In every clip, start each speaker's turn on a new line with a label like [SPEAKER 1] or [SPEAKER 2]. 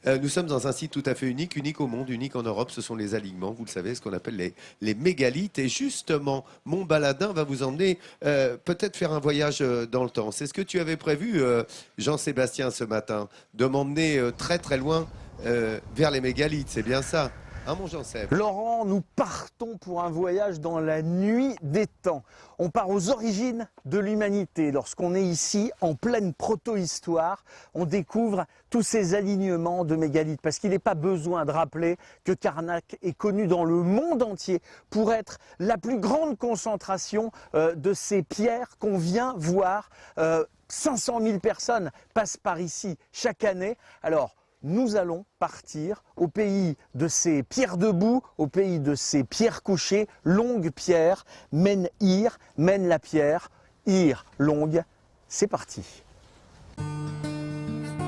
[SPEAKER 1] Nous sommes dans un site tout à fait unique au monde, unique en Europe. Ce sont les alignements, vous le savez, ce qu'on appelle les mégalithes. Et justement, mon baladin va vous emmener peut-être faire un voyage dans le temps. C'est ce que tu avais prévu, Jean-Sébastien, ce matin, de m'emmener très très loin vers les mégalithes. C'est bien ça, hein, mon Jean-Seb?
[SPEAKER 2] Laurent, nous partons pour un voyage dans la nuit des temps. On part aux origines de l'humanité. Lorsqu'on est ici, en pleine proto-histoire, on découvre tous ces alignements de mégalithes. Parce qu'il n'est pas besoin de rappeler que Karnak est connu dans le monde entier pour être la plus grande concentration de ces pierres qu'on vient voir. 500 000 personnes passent par ici chaque année. Alors, nous allons partir au pays de ces pierres debout, au pays de ces pierres couchées, longues pierres, menhir, mène la pierre, ir, longue, c'est parti.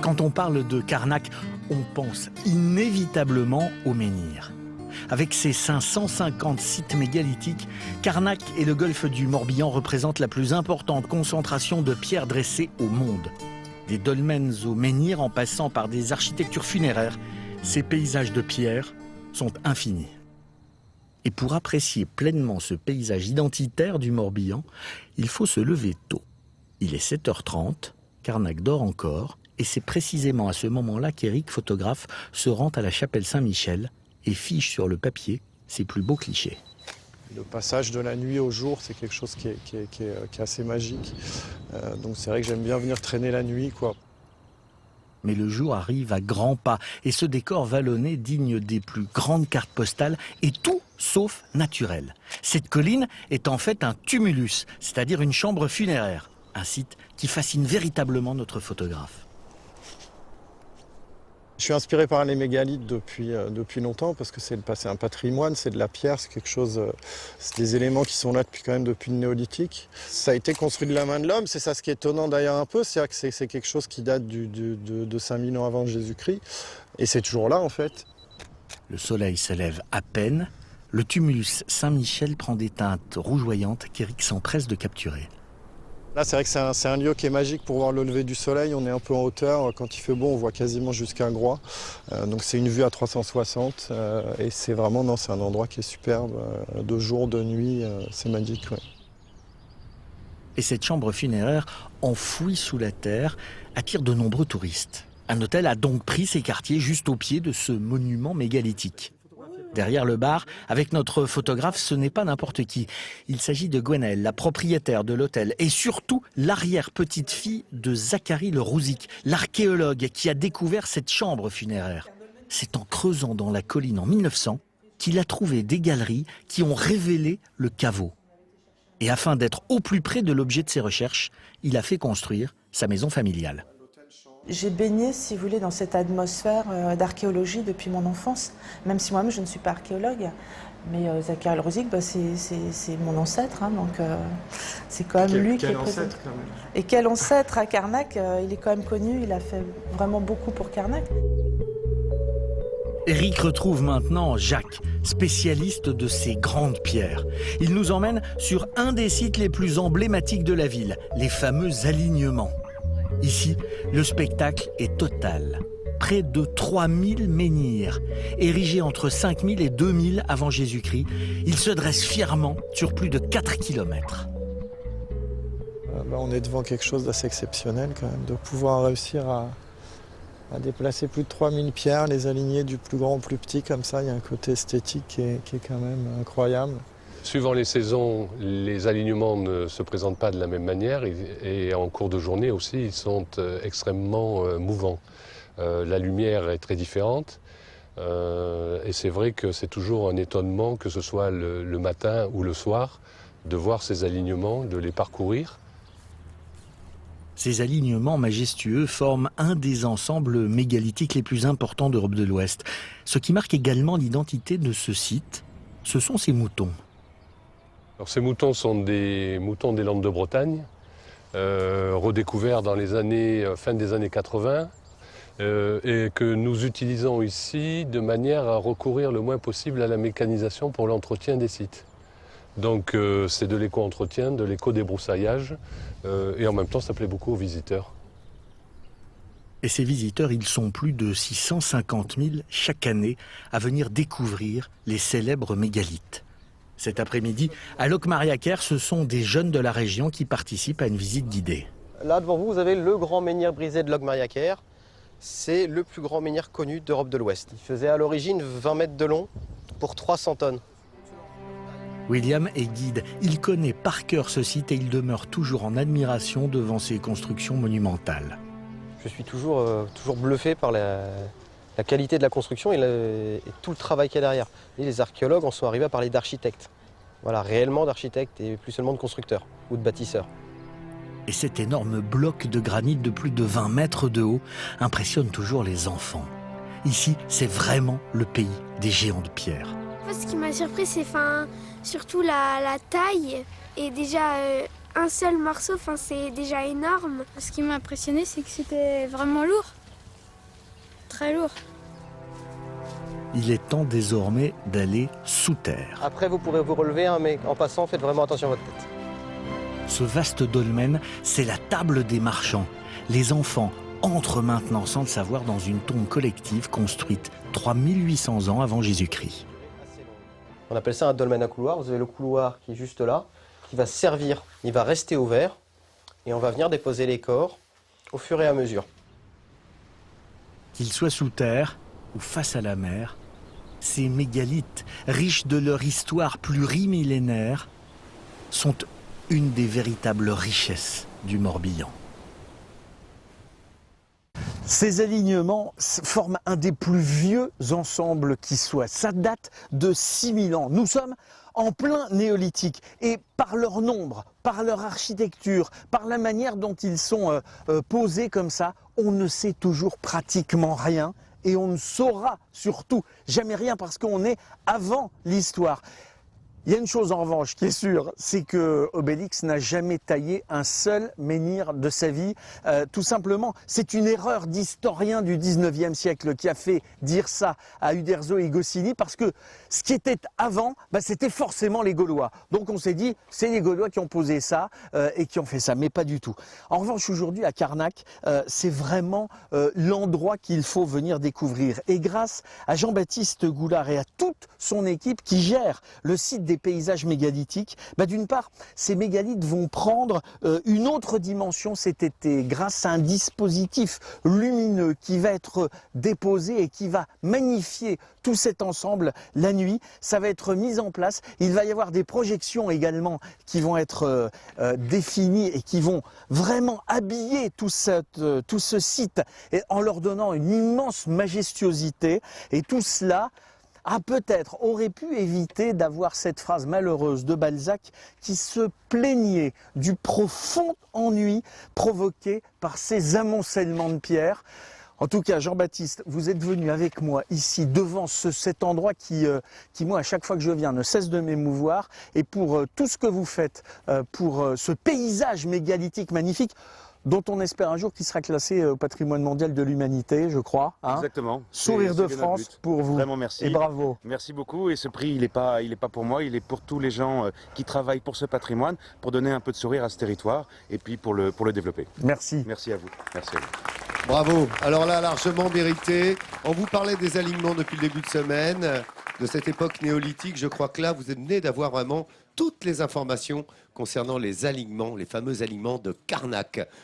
[SPEAKER 2] Quand on parle de Karnak, on pense inévitablement au menhir. Avec ses 550 sites mégalithiques, Karnak et le golfe du Morbihan représentent la plus importante concentration de pierres dressées au monde. Des dolmens au menhir en passant par des architectures funéraires, ces paysages de pierre sont infinis. Et pour apprécier pleinement ce paysage identitaire du Morbihan, il faut se lever tôt. Il est 7h30, Karnak dort encore, et c'est précisément à ce moment-là qu'Éric, photographe, se rend à la chapelle Saint-Michel et fiche sur le papier ses plus beaux clichés.
[SPEAKER 3] Le passage de la nuit au jour, c'est quelque chose qui est assez magique. Donc c'est vrai que j'aime bien venir traîner la nuit, quoi.
[SPEAKER 2] Mais le jour arrive à grands pas et ce décor vallonné digne des plus grandes cartes postales est tout sauf naturel. Cette colline est en fait un tumulus, c'est-à-dire une chambre funéraire. Un site qui fascine véritablement notre photographe.
[SPEAKER 3] Je suis inspiré par les mégalithes depuis longtemps parce que c'est un patrimoine, c'est de la pierre, c'est quelque chose, c'est des éléments qui sont là depuis le néolithique. Ça a été construit de la main de l'homme, c'est ça ce qui est étonnant d'ailleurs un peu, c'est que c'est quelque chose qui date de 5000 ans avant Jésus-Christ et c'est toujours là en fait.
[SPEAKER 2] Le soleil se lève à peine, le tumulus Saint-Michel prend des teintes rougeoyantes qu'Éric s'empresse de capturer.
[SPEAKER 3] Là, c'est vrai que c'est un lieu qui est magique pour voir le lever du soleil. On est un peu en hauteur. Quand il fait beau, on voit quasiment jusqu'à Groix. Donc c'est une vue à 360. Et c'est vraiment, c'est un endroit qui est superbe. De jour, de nuit, c'est magique. Ouais.
[SPEAKER 2] Et cette chambre funéraire, enfouie sous la terre, attire de nombreux touristes. Un hôtel a donc pris ses quartiers juste au pied de ce monument mégalithique. Derrière le bar, avec notre photographe, ce n'est pas n'importe qui. Il s'agit de Gwenaëlle, la propriétaire de l'hôtel, et surtout l'arrière-petite-fille de Zacharie Le Rouzic, l'archéologue qui a découvert cette chambre funéraire. C'est en creusant dans la colline en 1900 qu'il a trouvé des galeries qui ont révélé le caveau. Et afin d'être au plus près de l'objet de ses recherches, il a fait construire sa maison familiale.
[SPEAKER 4] J'ai baigné, si vous voulez, dans cette atmosphère d'archéologie depuis mon enfance, même si moi-même je ne suis pas archéologue. Mais Zacharie Le Rouzic, c'est mon ancêtre, hein, donc c'est quand même lui qui est présent. Quand même. Et quel ancêtre à Karnak, il est quand même connu, il a fait vraiment beaucoup pour Karnak.
[SPEAKER 2] Éric retrouve maintenant Jacques, spécialiste de ces grandes pierres. Il nous emmène sur un des sites les plus emblématiques de la ville, les fameux alignements. Ici, le spectacle est total. Près de 3000 menhirs, érigés entre 5000 et 2000 avant Jésus-Christ. Ils se dressent fièrement sur plus de 4 kilomètres.
[SPEAKER 3] On est devant quelque chose d'assez exceptionnel quand même, de pouvoir réussir à déplacer plus de 3000 pierres, les aligner du plus grand au plus petit comme ça. Il y a un côté esthétique qui est quand même incroyable.
[SPEAKER 5] Suivant les saisons, les alignements ne se présentent pas de la même manière et en cours de journée aussi, ils sont extrêmement mouvants. La lumière est très différente et c'est vrai que c'est toujours un étonnement, que ce soit le matin ou le soir, de voir ces alignements, de les parcourir.
[SPEAKER 2] Ces alignements majestueux forment un des ensembles mégalithiques les plus importants d'Europe de l'Ouest. Ce qui marque également l'identité de ce site, ce sont ces moutons.
[SPEAKER 5] Alors, ces moutons sont des moutons des Landes de Bretagne, redécouverts dans les années, fin des années 80, et que nous utilisons ici de manière à recourir le moins possible à la mécanisation pour l'entretien des sites. Donc c'est de l'éco-entretien, de l'éco-débroussaillage, et en même temps ça plaît beaucoup aux visiteurs.
[SPEAKER 2] Et ces visiteurs, ils sont plus de 650 000 chaque année à venir découvrir les célèbres mégalithes. Cet après-midi, à Locmariaquer, ce sont des jeunes de la région qui participent à une visite guidée.
[SPEAKER 6] Là, devant vous, vous avez le grand menhir brisé de Locmariaquer. C'est le plus grand menhir connu d'Europe de l'Ouest. Il faisait à l'origine 20 mètres de long pour 300 tonnes.
[SPEAKER 2] William est guide. Il connaît par cœur ce site et il demeure toujours en admiration devant ces constructions monumentales.
[SPEAKER 6] Je suis toujours bluffé par la qualité de la construction et tout le travail qu'il y a derrière. Et les archéologues en sont arrivés à parler d'architectes. Voilà, réellement d'architectes et plus seulement de constructeurs ou de bâtisseurs.
[SPEAKER 2] Et cet énorme bloc de granit de plus de 20 mètres de haut impressionne toujours les enfants. Ici, c'est vraiment le pays des géants de pierre.
[SPEAKER 7] Ce qui m'a surpris, c'est surtout la taille. Et déjà, un seul morceau, c'est déjà énorme.
[SPEAKER 8] Ce qui m'a impressionné, c'est que c'était vraiment lourd. Très lourd.
[SPEAKER 2] Il est temps désormais d'aller sous terre.
[SPEAKER 6] Après, vous pourrez vous relever, hein, mais en passant, faites vraiment attention à votre tête.
[SPEAKER 2] Ce vaste dolmen, c'est la table des marchands. Les enfants entrent maintenant sans le savoir dans une tombe collective construite 3800 ans avant Jésus-Christ.
[SPEAKER 6] On appelle ça un dolmen à couloir. Vous avez le couloir qui est juste là, qui va servir, il va rester ouvert et on va venir déposer les corps au fur et à mesure.
[SPEAKER 2] Qu'ils soient sous terre ou face à la mer, ces mégalithes, riches de leur histoire plurimillénaire, sont une des véritables richesses du Morbihan. Ces alignements forment un des plus vieux ensembles qui soit. Ça date de 6000 ans. Nous sommes en plein néolithique et par leur nombre, par leur architecture, par la manière dont ils sont posés comme ça, on ne sait toujours pratiquement rien et on ne saura surtout jamais rien parce qu'on est avant l'histoire. Il y a une chose en revanche qui est sûre, c'est que Obélix n'a jamais taillé un seul menhir de sa vie. Tout simplement, c'est une erreur d'historien du 19e siècle qui a fait dire ça à Uderzo et Goscinny parce que ce qui était avant, c'était forcément les Gaulois. Donc on s'est dit, c'est les Gaulois qui ont posé ça et qui ont fait ça, mais pas du tout. En revanche, aujourd'hui à Carnac, c'est vraiment l'endroit qu'il faut venir découvrir. Et grâce à Jean-Baptiste Goulard et à toute son équipe qui gère le site des paysages mégalithiques, d'une part, ces mégalithes vont prendre une autre dimension cet été grâce à un dispositif lumineux qui va être déposé et qui va magnifier tout cet ensemble la nuit. Ça va être mis en place. Il va y avoir des projections également qui vont être définies et qui vont vraiment habiller tout ce site et en leur donnant une immense majestuosité. Et tout cela peut-être aurait pu éviter d'avoir cette phrase malheureuse de Balzac qui se plaignait du profond ennui provoqué par ces amoncellements de pierres. En tout cas, Jean-Baptiste, vous êtes venu avec moi ici devant cet endroit qui, moi, à chaque fois que je viens, ne cesse de m'émouvoir. Et pour tout ce que vous faites, pour ce paysage mégalithique magnifique, dont on espère un jour qu'il sera classé au patrimoine mondial de l'humanité, je crois.
[SPEAKER 9] Exactement.
[SPEAKER 2] Sourire de France pour vous.
[SPEAKER 9] Vraiment merci.
[SPEAKER 2] Et bravo.
[SPEAKER 9] Merci beaucoup. Et ce prix, il est pas pour moi, il est pour tous les gens qui travaillent pour ce patrimoine, pour donner un peu de sourire à ce territoire et puis pour le développer.
[SPEAKER 2] Merci.
[SPEAKER 9] Merci à vous. Merci à vous.
[SPEAKER 1] Bravo. Alors là, largement mérité. On vous parlait des alignements depuis le début de semaine, de cette époque néolithique. Je crois que là, vous venez d'avoir vraiment toutes les informations concernant les alignements, les fameux alignements de Carnac.